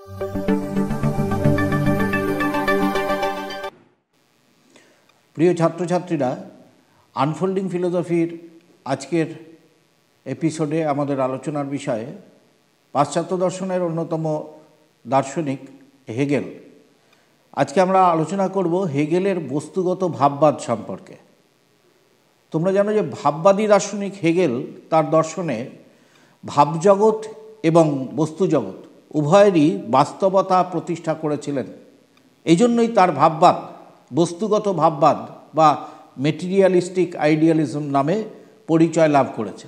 প্রিয় ছাত্রছাত্রীরা, আনফোল্ডিং ফিলোসফির আজকের এপিসোডে আমাদের আলোচনার বিষয়ে পাশ্চাত্য দর্শনের অন্যতম দার্শনিক হেগেল। আজকে আমরা আলোচনা করব হেগেলের বস্তুগত ভাববাদ সম্পর্কে। তোমরা জানো যে ভাববাদী দার্শনিক হেগেল তার দর্শনে ভাবজগৎ এবং বস্তুজগৎ উভয়েরই বাস্তবতা প্রতিষ্ঠা করেছিলেন। এই জন্যই তার ভাববাদ বস্তুগত ভাববাদ বা মেটেরিয়ালিস্টিক আইডিয়ালিজম নামে পরিচয় লাভ করেছে।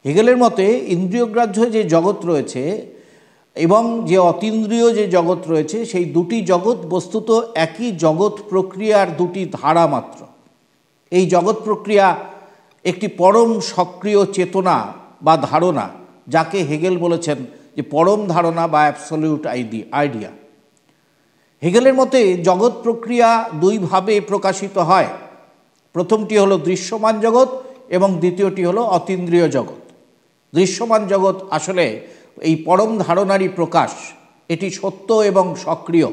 হেগেলের মতে ইন্দ্রিয়গ্রাহ্য যে জগৎ রয়েছে এবং যে অতীন্দ্রিয় যে জগৎ রয়েছে, সেই দুটি জগৎ বস্তুত একই জগৎ প্রক্রিয়ার দুটি ধারা মাত্র। এই জগৎ প্রক্রিয়া একটি পরম সক্রিয় চেতনা বা ধারণা, যাকে হেগেল বলেছেন যে পরম ধারণা বা অ্যাবসলিউট আইডিয়া। হেগেলের মতে জগৎ প্রক্রিয়া দুইভাবে প্রকাশিত হয়। প্রথমটি হলো দৃশ্যমান জগৎ এবং দ্বিতীয়টি হলো অতীন্দ্রিয় জগৎ। দৃশ্যমান জগৎ আসলে এই পরম ধারণারই প্রকাশ। এটি সত্য এবং সক্রিয়।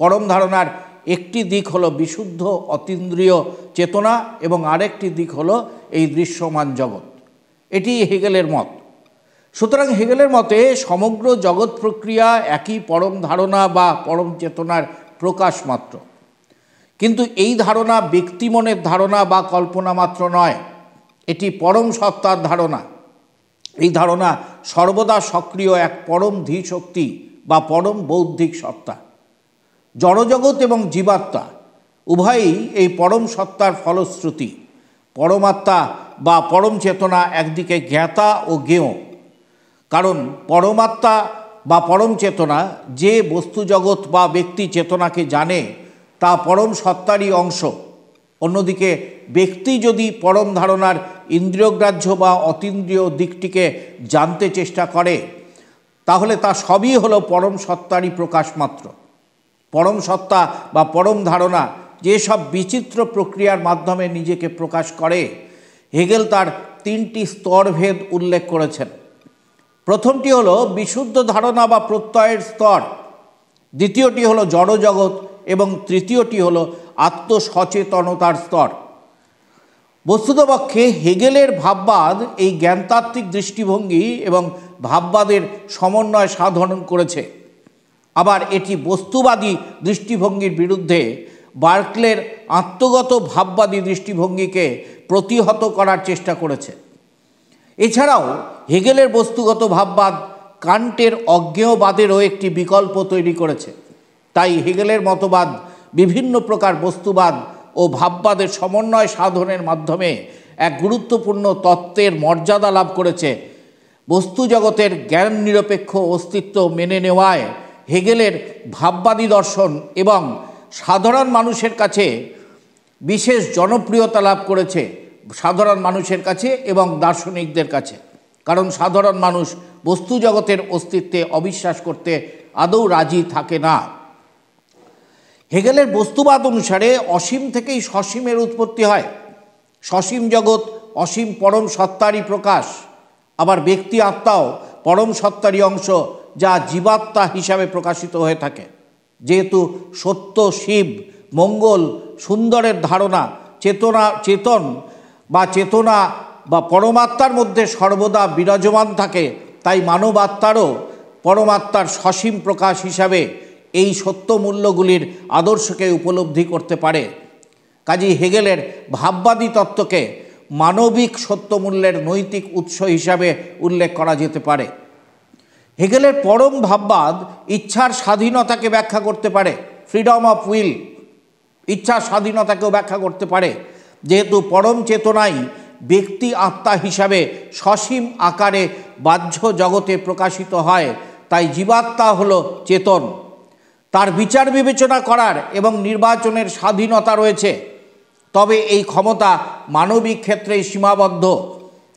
পরম ধারণার একটি দিক হলো বিশুদ্ধ অতীন্দ্রিয় চেতনা এবং আরেকটি দিক হলো এই দৃশ্যমান জগৎ। এটি হেগেলের মত। সুতরাং হেগেলের মতে সমগ্র জগৎ প্রক্রিয়া একই পরম ধারণা বা পরম চেতনার প্রকাশ মাত্র। কিন্তু এই ধারণা ব্যক্তিমনের ধারণা বা কল্পনা মাত্র নয়, এটি পরম সত্তার ধারণা। এই ধারণা সর্বদা সক্রিয় এক পরম ধীশক্তি বা পরম বৌদ্ধিক সত্তা। জড়জগৎ এবং জীবাত্মা উভয়ই এই পরম সত্তার ফলশ্রুতি। পরমাত্মা বা পরম চেতনা একদিকে জ্ঞাতা ও জ্ঞেয়, কারণ পরমাত্মা বা পরম চেতনা যে বস্তু জগৎ বা ব্যক্তি চেতনাকে জানে তা পরম সত্তারই অংশ। অন্যদিকে ব্যক্তি যদি পরম ধারণার ইন্দ্রিয়গ্রাহ্য বা অতীন্দ্রিয় দিকটিকে জানতে চেষ্টা করে, তাহলে তা সবই হলো পরম সত্তারই প্রকাশ মাত্র। পরম সত্তা বা পরম ধারণা যেসব বিচিত্র প্রক্রিয়ার মাধ্যমে নিজেকে প্রকাশ করে, হেগেল তার তিনটি স্তরভেদ উল্লেখ করেছেন। প্রথমটি হলো বিশুদ্ধ ধারণা বা প্রত্যয়ের স্তর, দ্বিতীয়টি হলো জড়জগৎ এবং তৃতীয়টি হলো আত্মসচেতনতার স্তর। বস্তুতপক্ষে হেগেলের ভাববাদ এই জ্ঞানতাত্ত্বিক দৃষ্টিভঙ্গি এবং ভাববাদের সমন্বয় সাধন করেছে। আবার এটি বস্তুবাদী দৃষ্টিভঙ্গির বিরুদ্ধে বার্কলের আত্মগত ভাববাদী দৃষ্টিভঙ্গিকে প্রতিহত করার চেষ্টা করেছে। এছাড়াও হেগেলের বস্তুগত ভাববাদ কান্টের অজ্ঞেয়বাদেরও একটি বিকল্প তৈরি করেছে। তাই হেগেলের মতবাদ বিভিন্ন প্রকার বস্তুবাদ ও ভাববাদের সমন্বয় সাধনের মাধ্যমে এক গুরুত্বপূর্ণ তত্ত্বের মর্যাদা লাভ করেছে। বস্তু জগতের জ্ঞান নিরপেক্ষ অস্তিত্ব মেনে নেওয়ায় হেগেলের ভাববাদী দর্শন এবং সাধারণ মানুষের কাছে বিশেষ জনপ্রিয়তা লাভ করেছে, সাধারণ মানুষের কাছে এবং দার্শনিকদের কাছে। কারণ সাধারণ মানুষ বস্তু জগতের অস্তিত্বে অবিশ্বাস করতে আদৌ রাজি থাকে না। হেগেলের বস্তুবাদ অনুসারে অসীম থেকেই সসীমের উৎপত্তি হয়। সসীম জগৎ অসীম পরম সত্তারই প্রকাশ। আবার ব্যক্তি আত্মাও পরম সত্তারই অংশ, যা জীবাত্মা হিসাবে প্রকাশিত হয়ে থাকে। যেহেতু সত্য, শিব, মঙ্গল, সুন্দরের ধারণা চেতনা বা পরমাত্মার মধ্যে সর্বদা বিরাজমান থাকে, তাই মানব আত্মারও পরমাত্মার সসীম প্রকাশ হিসাবে এই সত্য মূল্যগুলির আদর্শকে উপলব্ধি করতে পারে। কাজী হেগেলের ভাববাদী তত্ত্বকে মানবিক সত্যমূল্যের নৈতিক উৎস হিসাবে উল্লেখ করা যেতে পারে। হেগেলের পরম ভাববাদ ইচ্ছার স্বাধীনতাকে ব্যাখ্যা করতে পারে, ফ্রিডম অফ উইল, ইচ্ছার স্বাধীনতাকেও ব্যাখ্যা করতে পারে। যেহেতু পরম চেতনাই ব্যক্তি আত্মা হিসাবে সসীম আকারে বাহ্য জগতে প্রকাশিত হয়, তাই জীবাত্মা হলো চেতন। তার বিচার বিবেচনা করার এবং নির্বাচনের স্বাধীনতা রয়েছে, তবে এই ক্ষমতা মানবিক ক্ষেত্রেই সীমাবদ্ধ।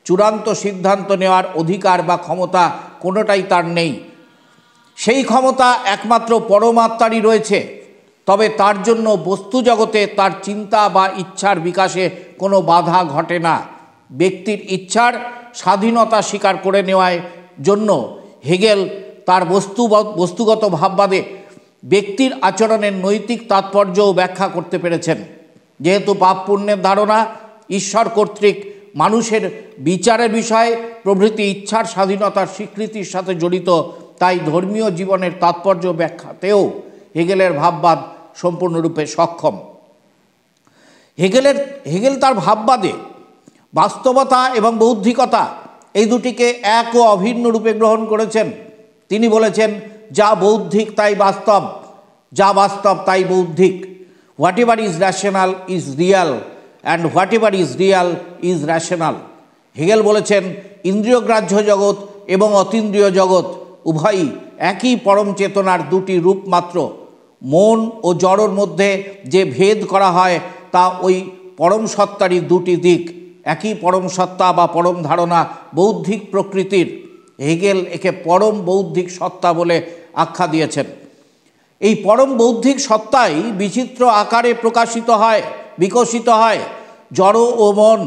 চূড়ান্ত সিদ্ধান্ত নেওয়ার অধিকার বা ক্ষমতা কোনোটাই তার নেই। সেই ক্ষমতা একমাত্র পরমাত্মারই রয়েছে, তবে তার জন্য বস্তু জগতে তার চিন্তা বা ইচ্ছার বিকাশে কোনো বাধা ঘটে না। ব্যক্তির ইচ্ছার স্বাধীনতা স্বীকার করে নেওয়ার জন্য হেগেল তার বস্তুগত ভাববাদে ব্যক্তির আচরণের নৈতিক তাৎপর্যও ব্যাখ্যা করতে পেরেছেন। যেহেতু পাপ পুণ্যের ধারণা ঈশ্বর কর্তৃক মানুষের বিচারের বিষয় প্রভৃতি ইচ্ছার স্বাধীনতার স্বীকৃতির সাথে জড়িত, তাই ধর্মীয় জীবনের তাৎপর্য ব্যাখ্যাতেও হেগেলের ভাববাদ সম্পূর্ণরূপে সক্ষম। হেগেল তার ভাববাদে বাস্তবতা এবং বৌদ্ধিকতা এই দুটিকে এক ও অভিন্ন রূপে গ্রহণ করেছেন। তিনি বলেছেন, যা বৌদ্ধিক তাই বাস্তব, যা বাস্তব তাই বৌদ্ধিক। Whatever is rational is real and whatever is real is rational. Hegel বলেছেন, ইন্দ্রিয়গ্রাহ্য জগৎ এবং অতীন্দ্রিয় জগৎ উভয়ই একই পরম চেতনার দুটি রূপ মাত্র। মন ও জড়ের মধ্যে যে ভেদ করা হয় তা ওই পরম সত্তারই দুটি দিক। একই পরম সত্তা বা পরম ধারণা বৌদ্ধিক প্রকৃতির। হেগেল একে পরম বৌদ্ধিক সত্তা বলে আখ্যা দিয়েছেন। এই পরম বৌদ্ধিক সত্তাই বিচিত্র আকারে প্রকাশিত হয়, বিকশিত হয়। জড় ও মন,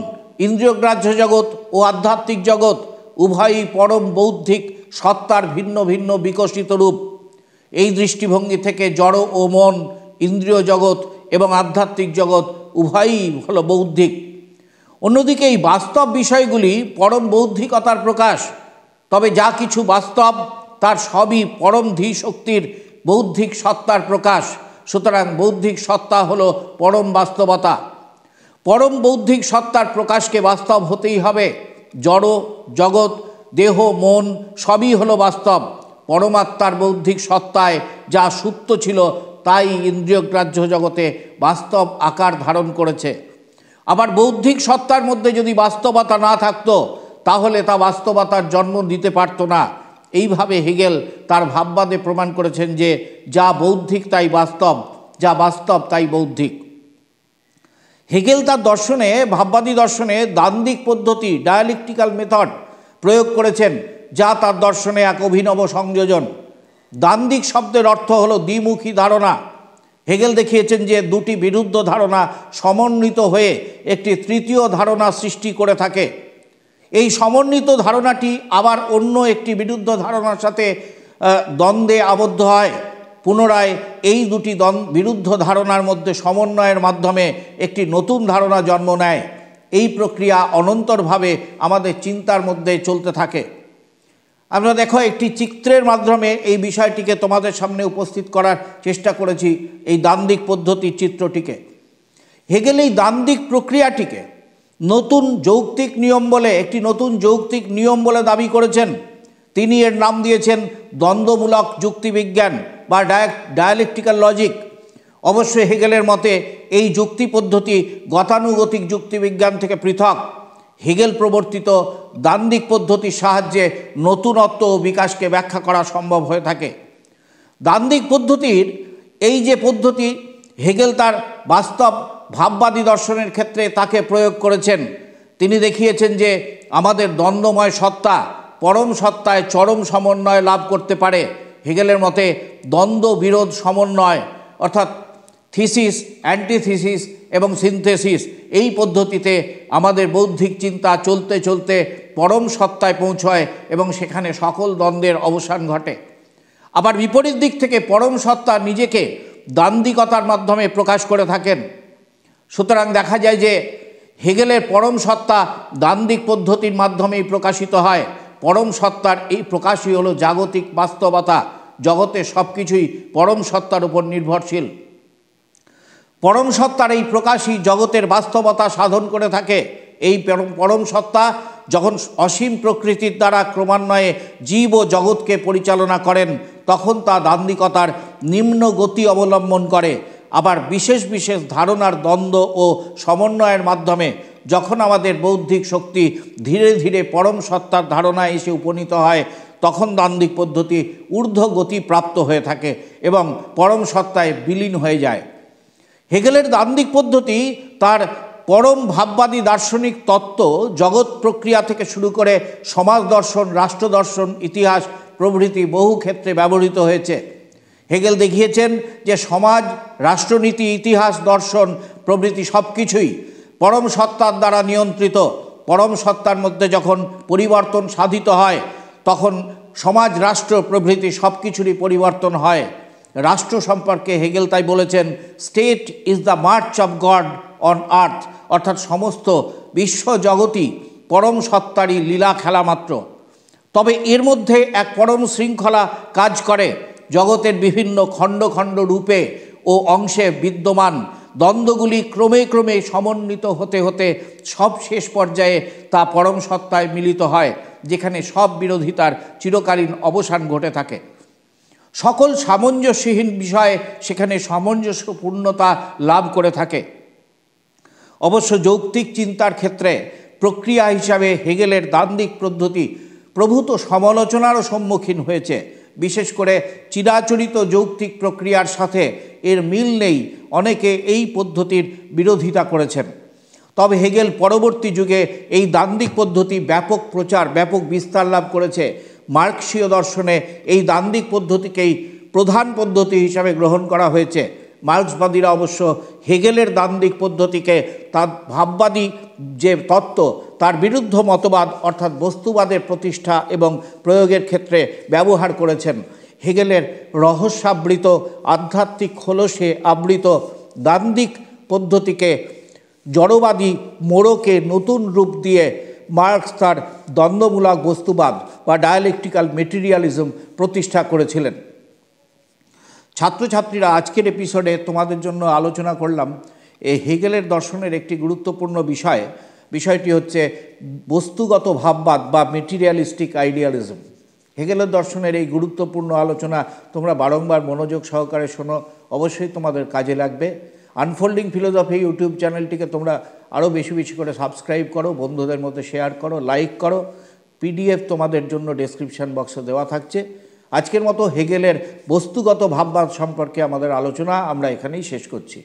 ইন্দ্রিয়গ্রাহ্য জগৎ ও আধ্যাত্মিক জগৎ উভয়ই পরম বৌদ্ধিক সত্তার ভিন্ন ভিন্ন বিকশিত রূপ। এই দৃষ্টিভঙ্গি থেকে জড় ও মন, ইন্দ্রিয় জগৎ এবং আধ্যাত্মিক জগৎ উভয়ই হলো বৌদ্ধিক। অন্যদিকে এই বাস্তব বিষয়গুলি পরম বৌদ্ধিকতার প্রকাশ। তবে যা কিছু বাস্তব তার সবই পরম ধী শক্তির বৌদ্ধিক সত্তার প্রকাশ। সুতরাং বৌদ্ধিক সত্তা হলো পরম বাস্তবতা। পরম বৌদ্ধিক সত্তার প্রকাশকে বাস্তব হতেই হবে। জড় জগৎ, দেহ, মন সবই হলো বাস্তব। পরমাত্মার বৌদ্ধিক সত্তায় যা সুপ্ত ছিল তাই ইন্দ্রিয়গ্রাহ্য জগতে বাস্তব আকার ধারণ করেছে। আবার বৌদ্ধিক সত্তার মধ্যে যদি বাস্তবতা না থাকতো তাহলে তা বাস্তবতার জন্ম দিতে পারত না। এইভাবে হেগেল তার ভাববাদে প্রমাণ করেছেন যে যা বৌদ্ধিক তাই বাস্তব, যা বাস্তব তাই বৌদ্ধিক। হেগেল তার দর্শনে, ভাববাদী দর্শনে দ্বান্দ্বিক পদ্ধতি, ডায়ালেকটিক্যাল মেথড প্রয়োগ করেছেন, যা তার দর্শনে এক অভিনব সংযোজন। দ্বান্দ্বিক শব্দের অর্থ হলো দ্বিমুখী ধারণা। হেগেল দেখিয়েছেন যে দুটি বিরুদ্ধ ধারণা সমন্বিত হয়ে একটি তৃতীয় ধারণা সৃষ্টি করে থাকে। এই সমন্বিত ধারণাটি আবার অন্য একটি বিরুদ্ধ ধারণার সাথে দ্বন্দ্বে আবদ্ধ হয়। পুনরায় এই দুটি বিরুদ্ধ ধারণার মধ্যে সমন্বয়ের মাধ্যমে একটি নতুন ধারণা জন্ম নেয়। এই প্রক্রিয়া অনন্তরভাবে আমাদের চিন্তার মধ্যে চলতে থাকে। আমরা দেখো একটি চিত্রের মাধ্যমে এই বিষয়টিকে তোমাদের সামনে উপস্থিত করার চেষ্টা করেছি, এই দ্বান্দ্বিক পদ্ধতির চিত্রটিকে। হেগেল এই দ্বান্দ্বিক প্রক্রিয়াটিকে নতুন যৌক্তিক নিয়ম বলে, একটি নতুন যৌক্তিক নিয়ম বলে দাবি করেছেন। তিনি এর নাম দিয়েছেন দ্বন্দ্বমূলক যুক্তিবিজ্ঞান বা ডায়ালেকটিক্যাল লজিক। অবশ্যই হেগেলের মতে এই যুক্তি পদ্ধতি গতানুগতিক যুক্তিবিজ্ঞান থেকে পৃথক। হেগেল প্রবর্তিত দ্বান্দ্বিক পদ্ধতির সাহায্যে নতুনত্ব ও বিকাশকে ব্যাখ্যা করা সম্ভব হয়ে থাকে। দ্বান্দ্বিক পদ্ধতির এই যে পদ্ধতি, হেগেল তার বাস্তব ভাববাদী দর্শনের ক্ষেত্রে তাকে প্রয়োগ করেছেন। তিনি দেখিয়েছেন যে আমাদের দ্বন্দ্বময় সত্তা পরম সত্তায় চরম সমন্বয় লাভ করতে পারে। হেগেলের মতে দ্বন্দ্ব বিরোধ সমন্বয়, অর্থাৎ থিসিস, অ্যান্টিথিসিস এবং সিনথেসিস, এই পদ্ধতিতে আমাদের বৌদ্ধিক চিন্তা চলতে চলতে পরম সত্তায় পৌঁছয় এবং সেখানে সকল দ্বন্দ্বের অবসান ঘটে। আবার বিপরীত দিক থেকে পরম সত্তা নিজেকে দ্বান্দ্বিকতার মাধ্যমে প্রকাশ করে থাকেন। সুতরাং দেখা যায় যে হেগেলের পরম সত্তা দ্বান্দ্বিক পদ্ধতির মাধ্যমেই প্রকাশিত হয়। পরম সত্তার এই প্রকাশই হলো জাগতিক বাস্তবতা। জগতের সব কিছুই পরম সত্তার উপর নির্ভরশীল। পরম সত্তার এই প্রকাশই জগতের বাস্তবতা সাধন করে থাকে। এই পরম সত্তা যখন অসীম প্রকৃতির দ্বারা ক্রমান্বয়ে জীব ও জগৎকে পরিচালনা করেন তখন তা দ্বান্দ্বিকতার নিম্ন গতি অবলম্বন করে। আবার বিশেষ বিশেষ ধারণার দ্বন্দ্ব ও সমন্বয়ের মাধ্যমে যখন আমাদের বৌদ্ধিক শক্তি ধীরে ধীরে পরম সত্তার ধারণায় এসে উপনীত হয় তখন দ্বান্দ্বিক পদ্ধতি ঊর্ধ্ব গতি প্রাপ্ত হয়ে থাকে এবং পরম সত্তায় বিলীন হয়ে যায়। হেগেলের দ্বান্দ্বিক পদ্ধতি তার পরম ভাববাদী দার্শনিক তত্ত্ব, জগৎ প্রক্রিয়া থেকে শুরু করে সমাজ দর্শন, রাষ্ট্র দর্শন, ইতিহাস প্রভৃতি বহু ক্ষেত্রে ব্যবহৃত হয়েছে। হেগেল দেখিয়েছেন যে সমাজ, রাষ্ট্রনীতি, ইতিহাস, দর্শন প্রভৃতি সব কিছুই পরম সত্তার দ্বারা নিয়ন্ত্রিত। পরম সত্তার মধ্যে যখন পরিবর্তন সাধিত হয় তখন সমাজ, রাষ্ট্র প্রভৃতি সব কিছুরই পরিবর্তন হয়। রাষ্ট্র সম্পর্কে হেগেল তাই বলেছেন, state is the March of god on earth, অর্থাৎ সমস্ত বিশ্ব জগতই পরম সত্তারই লীলা খেলা মাত্র। তবে এর মধ্যে এক পরম শৃঙ্খলা কাজ করে। জগতের বিভিন্ন খণ্ড খণ্ড রূপে ও অংশে বিদ্যমান দ্বন্দ্বগুলি ক্রমে ক্রমে সমন্বিত হতে হতে সব শেষ পর্যায়ে তা পরম সত্তায় মিলিত হয়, যেখানে সব বিরোধিতার চিরকালীন অবসান ঘটে থাকে। সকল সামঞ্জস্যহীন বিষয়ে সেখানে সামঞ্জস্যপূর্ণতা লাভ করে থাকে। অবশ্য যৌক্তিক চিন্তার ক্ষেত্রে প্রক্রিয়া হিসাবে হেগেলের দ্বান্দ্বিক পদ্ধতি প্রভূত সমালোচনারও সম্মুখীন হয়েছে। বিশেষ করে চিরাচরিত যৌক্তিক প্রক্রিয়ার সাথে এর মিল নেই, অনেকে এই পদ্ধতির বিরোধিতা করেছেন। তবে হেগেল পরবর্তী যুগে এই দ্বান্দ্বিক পদ্ধতি ব্যাপক প্রচার, ব্যাপক বিস্তার লাভ করেছে। মার্কসীয় দর্শনে এই দ্বান্দ্বিক পদ্ধতিকেই প্রধান পদ্ধতি হিসাবে গ্রহণ করা হয়েছে। মার্ক্সবাদীরা অবশ্য হেগেলের দ্বান্দ্বিক পদ্ধতিকে তার ভাববাদী যে তত্ত্ব তার বিরুদ্ধ মতবাদ অর্থাৎ বস্তুবাদের প্রতিষ্ঠা এবং প্রয়োগের ক্ষেত্রে ব্যবহার করেছেন। হেগেলের রহস্যাবৃত আধ্যাত্মিক খোলসে আবৃত দ্বান্দ্বিক পদ্ধতিকে জড়বাদী মোড়কে নতুন রূপ দিয়ে মার্কস তার দ্বন্দ্বমূলক বস্তুবাদ বা ডায়ালেকটিক্যাল মেটেরিয়ালিজম প্রতিষ্ঠা করেছিলেন। ছাত্রছাত্রীরা, আজকের এপিসোডে তোমাদের জন্য আলোচনা করলাম এই হেগেলের দর্শনের একটি গুরুত্বপূর্ণ বিষয়টি হচ্ছে বস্তুগত ভাববাদ বা মেটেরিয়ালিস্টিক আইডিয়ালিজম। হেগেলের দর্শনের এই গুরুত্বপূর্ণ আলোচনা তোমরা বারংবার মনোযোগ সহকারে শোনো, অবশ্যই তোমাদের কাজে লাগবে। আনফোল্ডিং ফিলোসফি ইউটিউব চ্যানেলটিকে তোমরা আরও বেশি বেশি করে সাবস্ক্রাইব করো, বন্ধুদের মধ্যে শেয়ার করো, লাইক করো। পিডিএফ তোমাদের জন্য ডেসক্রিপশন বক্সে দেওয়া থাকছে। আজকের মতো হেগেলের বস্তুগত ভাববাদ সম্পর্কে আমাদের আলোচনা আমরা এখানেই শেষ করছি।